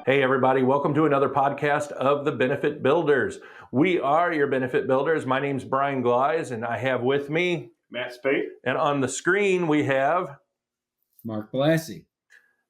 Hey, everybody. Welcome to another podcast of the Benefit Builders. We are your Benefit Builders. My name's Brian Gleize, and I have with me Matt Spade. And on the screen, we have Mark Blassie.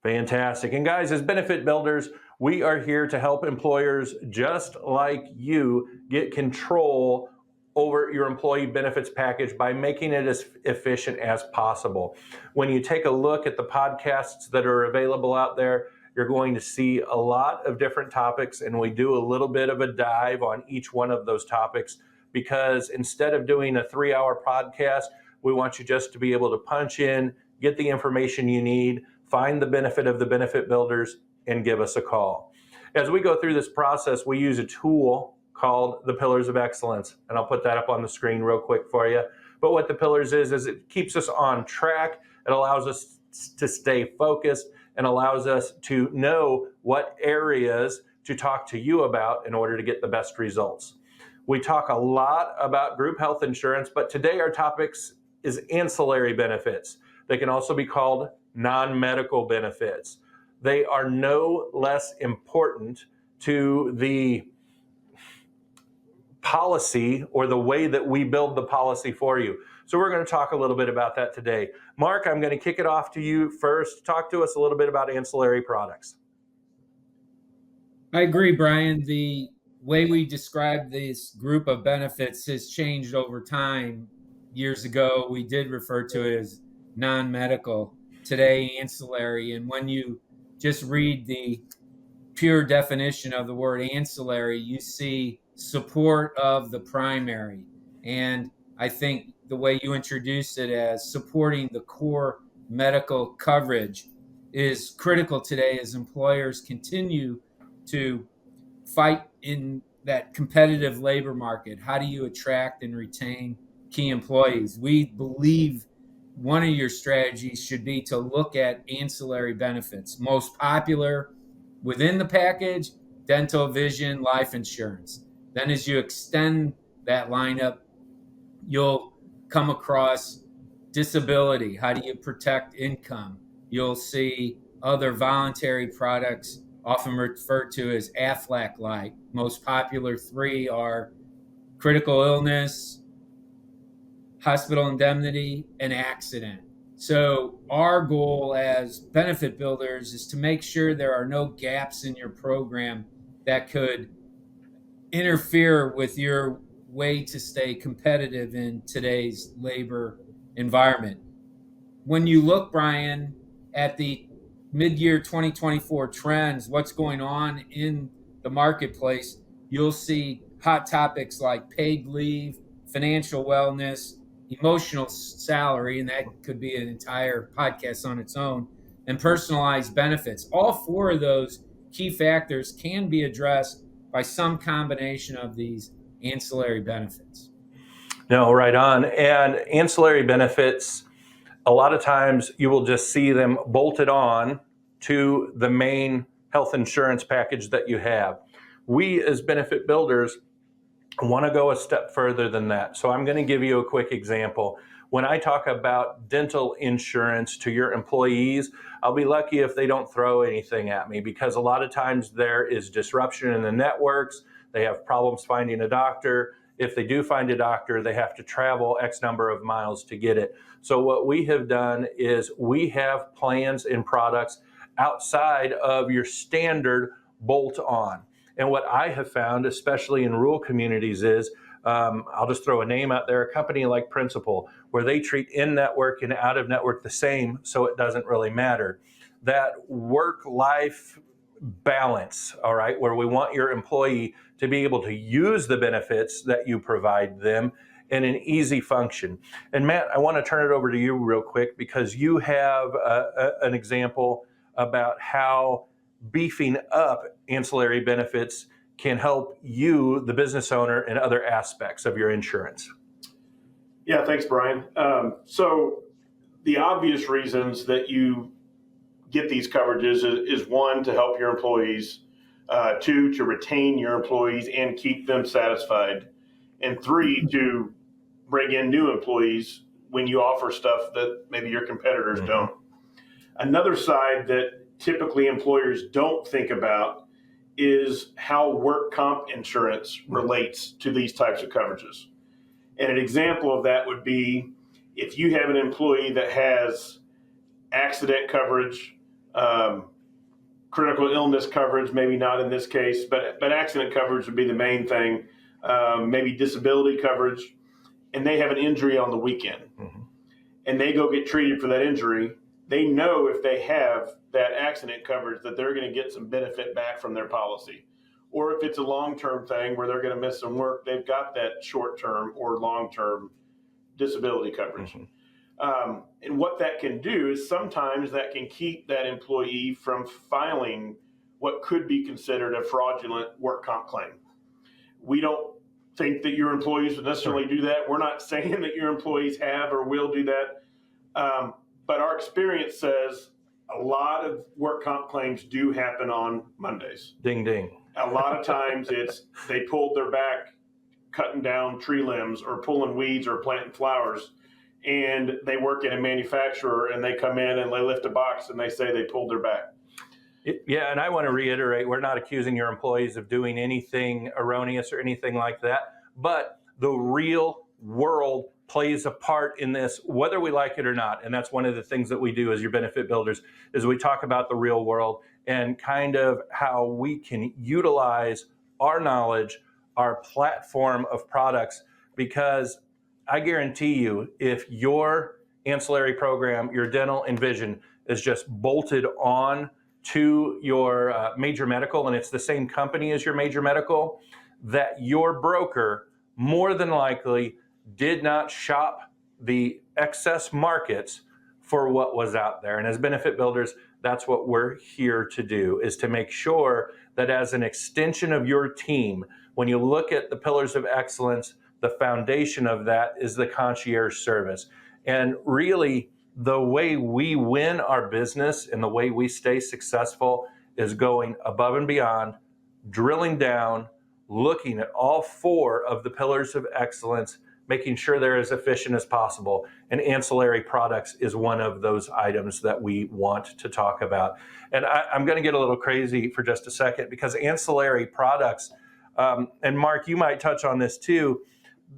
Fantastic. And guys, as Benefit Builders, we are here to help employers just like you get control over your employee benefits package by making it as efficient as possible. When you take a look at the podcasts that are available out there, you're going to see a lot of different topics, and we do a little bit of a dive on each one of those topics because instead of doing a 3-hour podcast, we want you just to be able to punch in, get the information you need, find the benefit of the Benefit Builders, and give us a call. As we go through this process, we use a tool called the Pillars of Excellence, and I'll put that up on the screen real quick for you. But what the Pillars is it keeps us on track. It allows us to stay focused and allows us to know what areas to talk to you about in order to get the best results. We talk a lot about group health insurance, but today our topics is ancillary benefits. They can also be called non-medical benefits. They are no less important to the policy or the way that we build the policy for you. So we're going to talk a little bit about that today. Mark, I'm going to kick it off to you first. Talk to us a little bit about ancillary products. I agree, Brian. The way we describe this group of benefits has changed over time. Years ago, we did refer to it as non-medical. Today, ancillary. And when you just read the pure definition of the word ancillary, you see support of the primary. And I think the way you introduced it as supporting the core medical coverage is critical today as employers continue to fight in that competitive labor market. How do you attract and retain key employees? We believe one of your strategies should be to look at ancillary benefits. Most popular within the package, dental, vision, life insurance. Then as you extend that lineup, you'll come across disability. How do you protect income? You'll see other voluntary products, often referred to as AFLAC-like. Most popular three are critical illness, hospital indemnity, and accident. So our goal as benefit builders is to make sure there are no gaps in your program that could interfere with your way to stay competitive in today's labor environment. When you look, Brian, at the mid-year 2024 trends, what's going on in the marketplace, you'll see hot topics like paid leave, financial wellness, emotional salary, and that could be an entire podcast on its own, and personalized benefits. All four of those key factors can be addressed by some combination of these ancillary benefits. No, right on. And ancillary benefits, a lot of times you will just see them bolted on to the main health insurance package that you have. We as benefit builders want to go a step further than that. So I'm going to give you a quick example. When I talk about dental insurance to your employees, I'll be lucky if they don't throw anything at me because a lot of times there is disruption in the networks. They have problems finding a doctor. If they do find a doctor, they have to travel X number of miles to get it. So what we have done is we have plans and products outside of your standard bolt-on. And what I have found, especially in rural communities, is I'll just throw a name out there, a company like Principal, where they treat in-network and out-of-network the same, so it doesn't really matter. That work-life balance, all right, where we want your employee to be able to use the benefits that you provide them in an easy function. And Matt, I want to turn it over to you real quick because you have an example about how beefing up ancillary benefits can help you, the business owner, in other aspects of your insurance. Yeah, thanks, Brian. So the obvious reasons that you get these coverages is one, to help your employees, two, to retain your employees and keep them satisfied, and three, to bring in new employees when you offer stuff that maybe your competitors don't. Another side that typically employers don't think about is how work comp insurance relates to these types of coverages. And an example of that would be if you have an employee that has accident coverage, critical illness coverage, maybe not in this case, but accident coverage would be the main thing, maybe disability coverage, and they have an injury on the weekend, and they go get treated for that injury. They know if they have that accident coverage that they're going to get some benefit back from their policy. Or if it's a long-term thing where they're going to miss some work, they've got that short-term or long-term disability coverage. And what that can do is sometimes that can keep that employee from filing what could be considered a fraudulent work comp claim. We don't think that your employees would necessarily do that. We're not saying that your employees have or will do that. But our experience says a lot of work comp claims do happen on Mondays. Ding, ding. A lot of times it's they pulled their back cutting down tree limbs or pulling weeds or planting flowers, and they work in a manufacturer and they come in and they lift a box and they say they pulled their back. Yeah, and I want to reiterate, we're not accusing your employees of doing anything erroneous or anything like that, but the real world plays a part in this, whether we like it or not. And that's one of the things that we do as your benefit builders, is we talk about the real world and kind of how we can utilize our knowledge, our platform of products, because I guarantee you, if your ancillary program, your dental and vision, is just bolted on to your major medical, and it's the same company as your major medical, that your broker more than likely did not shop the excess markets for what was out there. And as benefit builders, that's what we're here to do, is to make sure that as an extension of your team, when you look at the pillars of excellence, the foundation of that is the concierge service. And really, the way we win our business and the way we stay successful is going above and beyond, drilling down, looking at all four of the pillars of excellence, making sure they're as efficient as possible. And ancillary products is one of those items that we want to talk about. And I'm going to get a little crazy for just a second, because ancillary products, and Mark, you might touch on this too,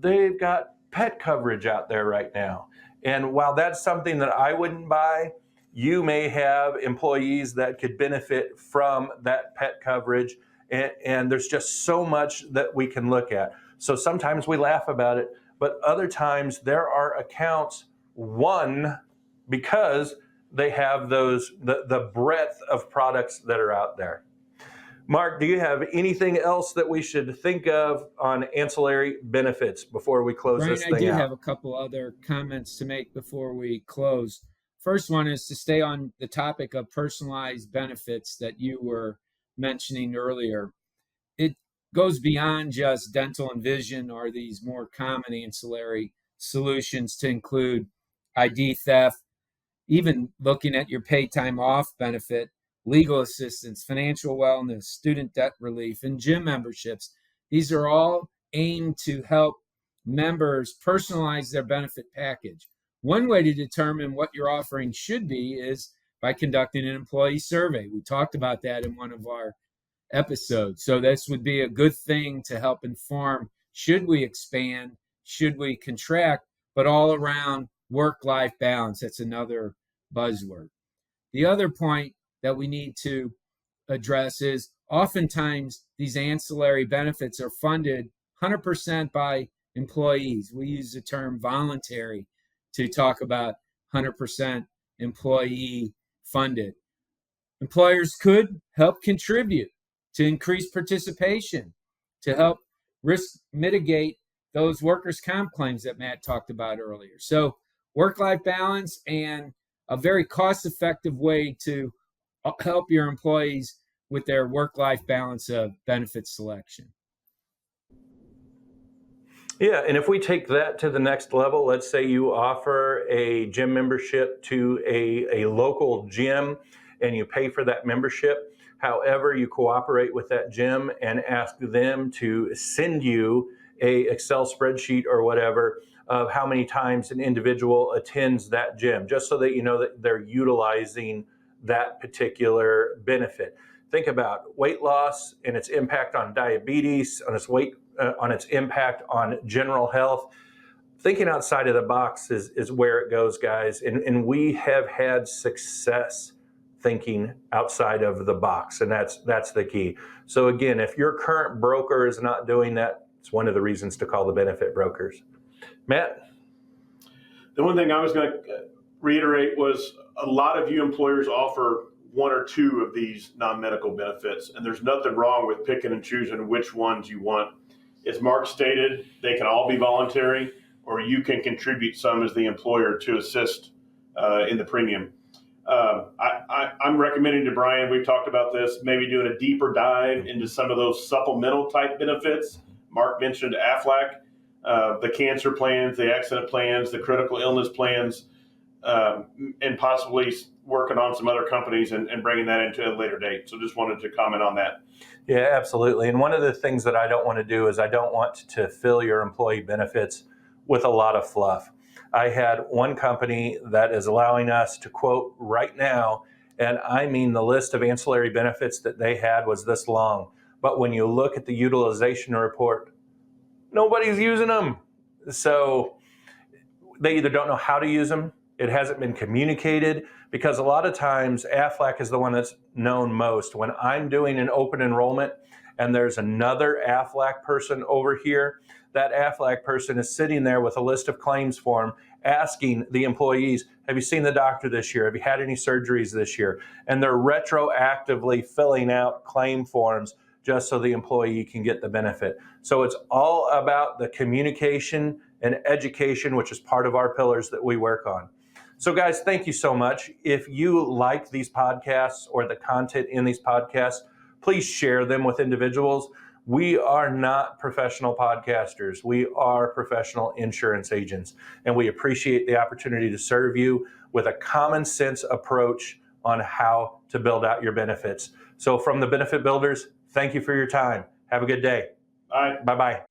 they've got pet coverage out there right now. And while that's something that I wouldn't buy, you may have employees that could benefit from that pet coverage. And there's just so much that we can look at. So sometimes we laugh about it, but other times there are accounts won because they have the breadth of products that are out there. Mark, do you have anything else that we should think of on ancillary benefits before we close Brian, this thing I do out? have a couple other comments to make before we close. First one is to stay on the topic of personalized benefits that you were mentioning earlier. It goes beyond just dental and vision or these more common ancillary solutions to include ID theft, even looking at your paid time off benefit, legal assistance, financial wellness, student debt relief, and gym memberships. These are all aimed to help members personalize their benefit package. One way to determine what your offering should be is by conducting an employee survey. We talked about that in one of our episodes. So this would be a good thing to help inform, should we expand, should we contract, but all around work-life balance. That's another buzzword. The other point that we need to address is oftentimes these ancillary benefits are funded 100% by employees. We use the term voluntary to talk about 100% employee funded. Employers could help contribute to increase participation, to help risk mitigate those workers' comp claims that Matt talked about earlier. So work-life balance and a very cost-effective way to help your employees with their work-life balance of benefit selection. Yeah, and if we take that to the next level, let's say you offer a gym membership to a local gym and you pay for that membership. However, you cooperate with that gym and ask them to send you a Excel spreadsheet or whatever of how many times an individual attends that gym, just so that you know that they're utilizing that particular benefit. think about weight loss and its impact on diabetes, on its impact on general health. Thinking outside of the box is where it goes, guys. And we have had success thinking outside of the box, and that's the key. So again, if your current broker is not doing that, it's one of the reasons to call the benefit brokers. Matt? The one thing I was going to reiterate was a lot of you employers offer one or two of these non-medical benefits, and there's nothing wrong with picking and choosing which ones you want. As Mark stated, they can all be voluntary, or you can contribute some as the employer to assist in the premium. I'm recommending to Brian, we've talked about this, maybe doing a deeper dive into some of those supplemental type benefits. Mark mentioned AFLAC, the cancer plans, the accident plans, the critical illness plans, and possibly working on some other companies and bringing that into a later date. So just wanted to comment on that. Yeah, absolutely. And one of the things that I don't want to do is I don't want to fill your employee benefits with a lot of fluff. I had one company that is allowing us to quote right now, and I mean the list of ancillary benefits that they had was this long. But when you look at the utilization report, nobody's using them. So they either don't know how to use them, it hasn't been communicated, because a lot of times AFLAC is the one that's known most. When I'm doing an open enrollment and there's another AFLAC person over here, that AFLAC person is sitting there with a list of claims form asking the employees, have you seen the doctor this year? Have you had any surgeries this year? And they're retroactively filling out claim forms just so the employee can get the benefit. So it's all about the communication and education, which is part of our pillars that we work on. So guys, thank you so much. If you like these podcasts or the content in these podcasts, please share them with individuals. We are not professional podcasters. We are professional insurance agents, and we appreciate the opportunity to serve you with a common sense approach on how to build out your benefits. So from the Benefit Builders, thank you for your time. Have a good day. All right. Bye-bye.